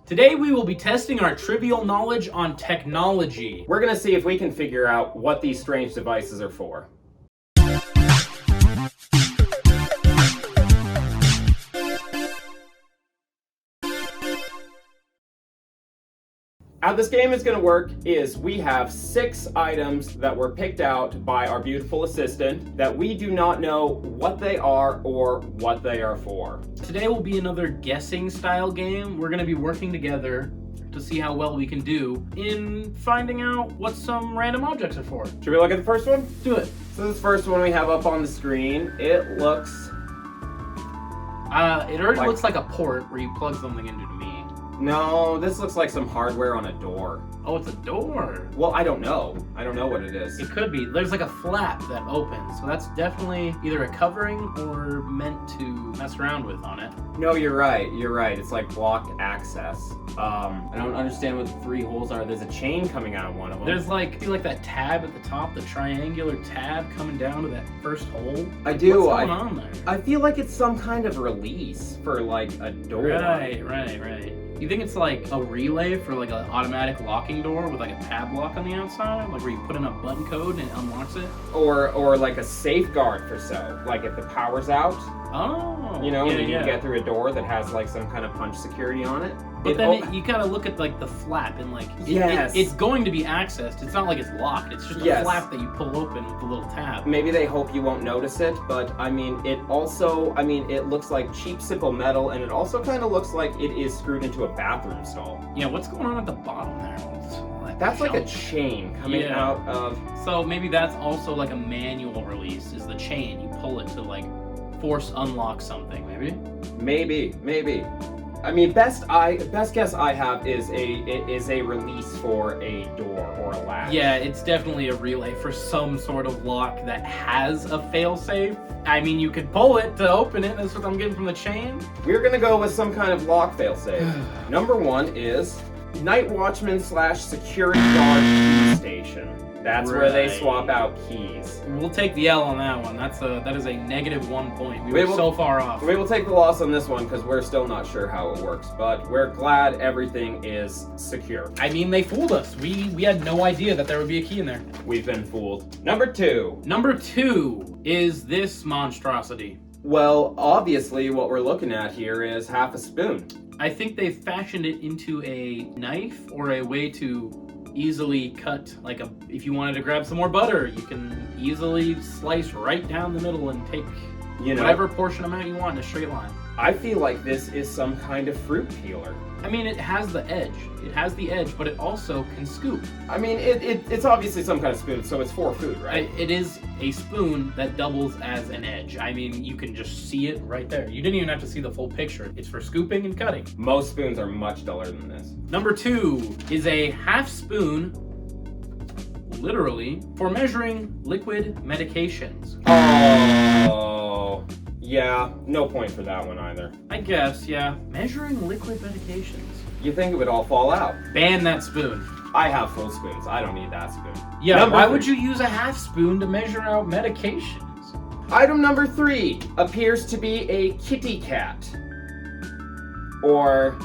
Today we will be testing our trivial knowledge on technology. We're gonna see if we can figure out what these strange devices are for. How this game is going to work is we have 6 items that were picked out by our beautiful assistant that we do not know what they are or what they are for. Today will be another guessing style game. We're going to be working together to see how well we can do in finding out what some random objects are for. Should we look at the first one? Do it. So this first one we have up on the screen, it looks... It already looks like a port where you plug something into to me. No, this looks like some hardware on a door. Oh, it's a door. Well, I don't know. I don't know what it is. It could be. There's like a flap that opens, so that's definitely either a covering or meant to mess around with on it. No, you're right. You're right. It's like blocked access. I don't understand what the 3 holes are. There's a chain coming out of one of them. There's like that tab at the top, the triangular tab coming down to that first hole. I do. What's going on there? I feel like it's some kind of release for like a door. Right. You think it's like a relay for like an automatic locking door with like a tab lock on the outside? Like where you put in a button code and it unlocks it? Or like a safeguard for so. Like if the power's out, oh, you know, you can get through a door that has like some kind of punch security on it. But then you gotta look at like the flap and like it's going to be accessed. It's not like it's locked. It's just a flap that you pull open with the little tab. Maybe they hope you won't notice it, but I mean, it also, it looks like cheap, simple metal, and it also kind of looks like it is screwed into a bathroom stall. Yeah, what's going on at the bottom there? That's like a chain coming out of... So maybe that's also like a manual release, is the chain. You pull it to like force unlock something, maybe? Maybe. I mean, best guess I have is a release for a door or a latch. Yeah, it's definitely a relay for some sort of lock that has a failsafe. I mean, you could pull it to open it. That's what I'm getting from the chain. We're gonna go with some kind of lock failsafe. Number 1 is night watchman / security guard key station. That's where they swap out keys. We'll take the L on that one. That is a -1 point. We were so far off. We will take the loss on this one because we're still not sure how it works, but we're glad everything is secure. I mean, they fooled us. We had no idea that there would be a key in there. We've been fooled. Number 2. Number 2 is this monstrosity. Well, obviously what we're looking at here is half a spoon. I think they fashioned it into a knife or a way to easily cut, like if you wanted to grab some more butter, you can easily slice right down the middle and take whatever portion amount you want in a straight line. I feel like this is some kind of fruit peeler. I mean, it has the edge. It has the edge, but it also can scoop. I mean, it's obviously some kind of spoon, so it's for food, right? It is a spoon that doubles as an edge. I mean, you can just see it right there. You didn't even have to see the full picture. It's for scooping and cutting. Most spoons are much duller than this. Number 2 is a half spoon, literally, for measuring liquid medications. Oh, yeah, no point for that one either. I guess, yeah. Measuring liquid medications. You think it would all fall out. Ban that spoon. I have full spoons. I don't need that spoon. Yeah, why would you use a half spoon to measure out medications? Item number 3 appears to be a kitty cat. Or,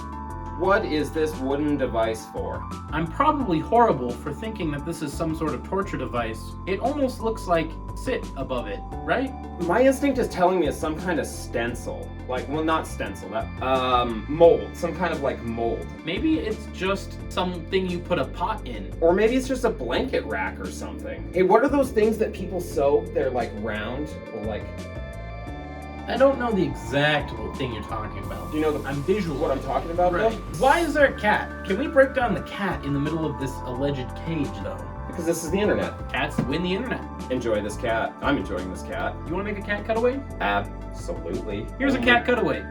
what is this wooden device for? I'm probably horrible for thinking that this is some sort of torture device. It almost looks like sit above it, right? My instinct is telling me it's some kind of stencil. Like, well, not stencil, mold. Some kind of like mold. Maybe it's just something you put a pot in. Or maybe it's just a blanket rack or something. Hey, what are those things that people sew? They're like round or like... I don't know the exact thing you're talking about. Do you know I'm visual. What I'm talking about, right? Though? Why is there a cat? Can we break down the cat in the middle of this alleged cage, though? Because this is the internet. Cats win the internet. Enjoy this cat. I'm enjoying this cat. You want to make a cat cutaway? Absolutely. Here's a cat cutaway.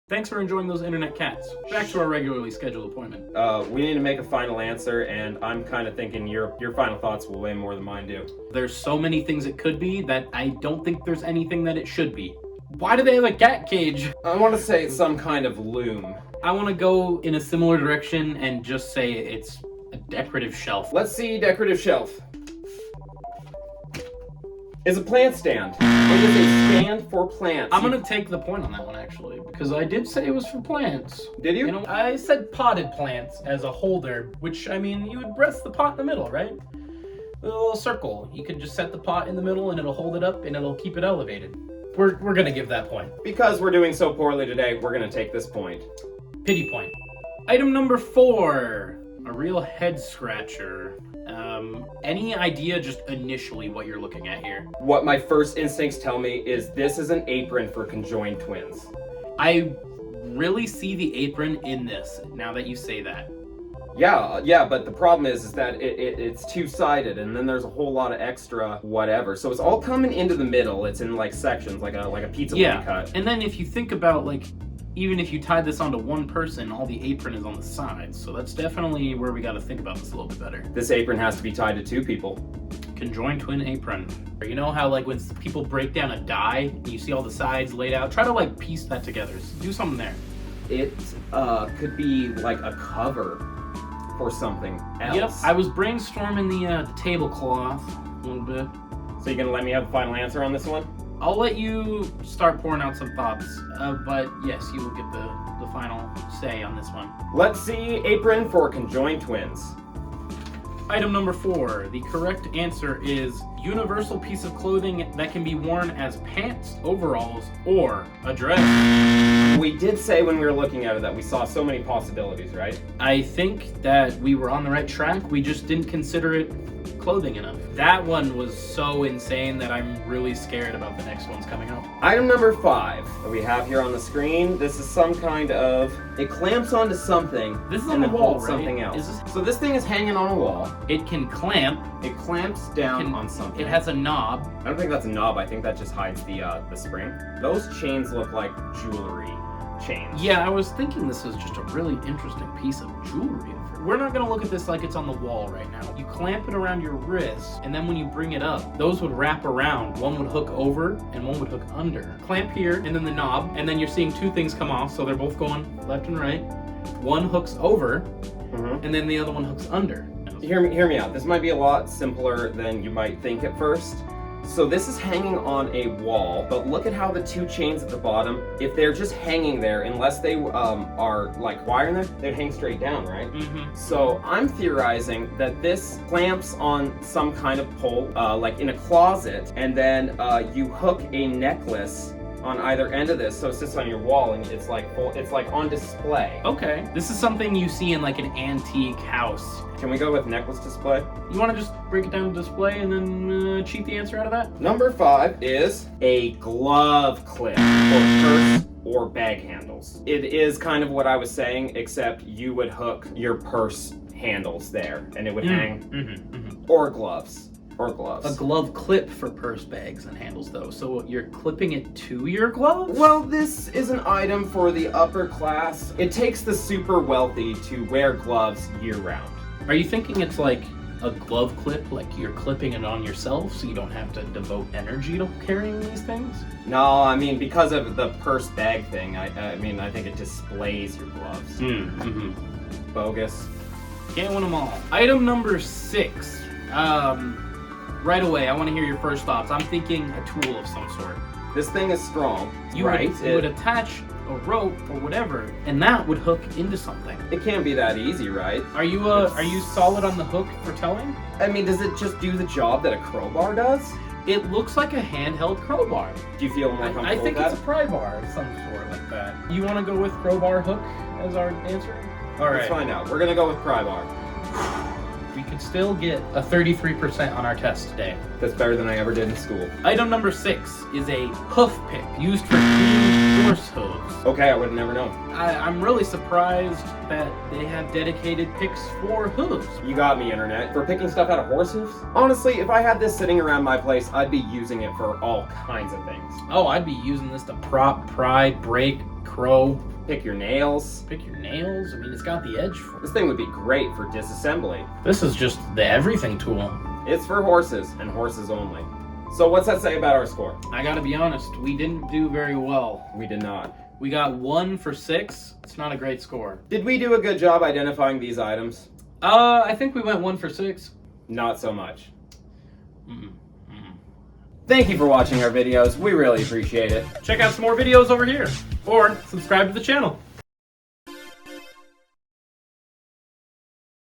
Thanks for enjoying those internet cats. Back to our regularly scheduled appointment. We need to make a final answer, and I'm kind of thinking your final thoughts will weigh more than mine do. There's so many things it could be that I don't think there's anything that it should be. Why do they have a cat cage? I want to say it's some kind of loom. I want to go in a similar direction and just say it's a decorative shelf. Let's see decorative shelf. Is a plant stand. It is a stand for plants. I'm gonna take the point on that one actually, because I did say it was for plants. Did you? You know, I said potted plants as a holder, which I mean, you would rest the pot in the middle, right? A little circle. You could just set the pot in the middle and it'll hold it up and it'll keep it elevated. We're gonna give that point. Because we're doing so poorly today, we're gonna take this point. Pity point. Item number 4, a real head scratcher. Any idea just initially what you're looking at here? What my first instincts tell me is this is an apron for conjoined twins. I really see the apron in this, now that you say that. Yeah, but the problem is that it's two-sided, and then there's a whole lot of extra whatever. So it's all coming into the middle. It's in like sections, like a pizza would be cut. And then if you think about like, even if you tied this onto one person, all the apron is on the sides. So that's definitely where we got to think about this a little bit better. This apron has to be tied to 2 people. Conjoined twin apron. You know how like when people break down a die and you see all the sides laid out? Try to like piece that together. Do something there. It could be like a cover for something else. Yep, I was brainstorming the tablecloth a little bit. So you're gonna let me have the final answer on this one? I'll let you start pouring out some thoughts, but yes, you will get the final say on this one. Let's see apron for conjoined twins. Item number 4, the correct answer is universal piece of clothing that can be worn as pants, overalls, or a dress. We did say when we were looking at it that we saw so many possibilities, right? I think that we were on the right track, we just didn't consider it clothing enough. That one was so insane that I'm really scared about the next ones coming up. Item number 5 that we have here on the screen. This is some kind of, it clamps onto something. This is on and the then wall, holds right? something else. Is this- So this thing is hanging on a wall. It can clamp. It clamps down on something. It has a knob. I don't think that's a knob. I think that just hides the spring. Those chains look like jewelry chains. Yeah, I was thinking this was just a really interesting piece of jewelry. We're not gonna look at this like it's on the wall right now. You clamp it around your wrist, and then when you bring it up, those would wrap around. One would hook over, and one would hook under. Clamp here, and then the knob, and then you're seeing 2 things come off, so they're both going left and right. One hooks over, and then the other one hooks under. Hear me out. This might be a lot simpler than you might think at first. So this is hanging on a wall, but look at how the 2 chains at the bottom, if they're just hanging there, unless they are like wiring there, they'd hang straight down, right? So I'm theorizing that this clamps on some kind of pole, like in a closet, and then you hook a necklace on either end of this, so it sits on your wall and it's like on display. Okay. This is something you see in like an antique house. Can we go with necklace display? You want to just break it down to display and then cheat the answer out of that? Number 5 is a glove clip for purse or bag handles. It is kind of what I was saying, except you would hook your purse handles there and it would hang. Or gloves. Or gloves. A glove clip for purse bags and handles though, so you're clipping it to your glove? Well, this is an item for the upper class. It takes the super wealthy to wear gloves year-round. Are you thinking it's like a glove clip, like you're clipping it on yourself so you don't have to devote energy to carrying these things? No, I mean, because of the purse bag thing, I mean, I think it displays your gloves. Bogus. Can't win them all. Item number 6. Right away, I want to hear your first thoughts. I'm thinking a tool of some sort. This thing is strong, You would attach a rope or whatever, and that would hook into something. It can't be that easy, right? Are you solid on the hook for towing? I mean, does it just do the job that a crowbar does? It looks like a handheld crowbar. Do you feel more comfortable I think with that? it's a pry bar of some sort like that. You want to go with crowbar hook as our answer? All right. Let's find out. We're gonna go with pry bar. We could still get a 33% on our test today. That's better than I ever did in school. Item number 6 is a hoof pick used for cleaning horse hooves. Okay, I would have never known. I'm really surprised that they have dedicated picks for hooves. You got me, internet. For picking stuff out of horse hooves? Honestly, if I had this sitting around my place, I'd be using it for all kinds of things. Oh, I'd be using this to prop, pry, break, crow, Pick your nails. Pick your nails. I mean, it's got the edge for This thing would be great for disassembly. This is just the everything tool. It's for horses, and horses only. So what's that say about our score? I gotta be honest, we didn't do very well. We did not. We got 1 for 6. It's not a great score. Did we do a good job identifying these items? I think we went 1 for 6. Not so much. Mm-mm. Thank you for watching our videos. We really appreciate it. Check out some more videos over here, or subscribe to the channel.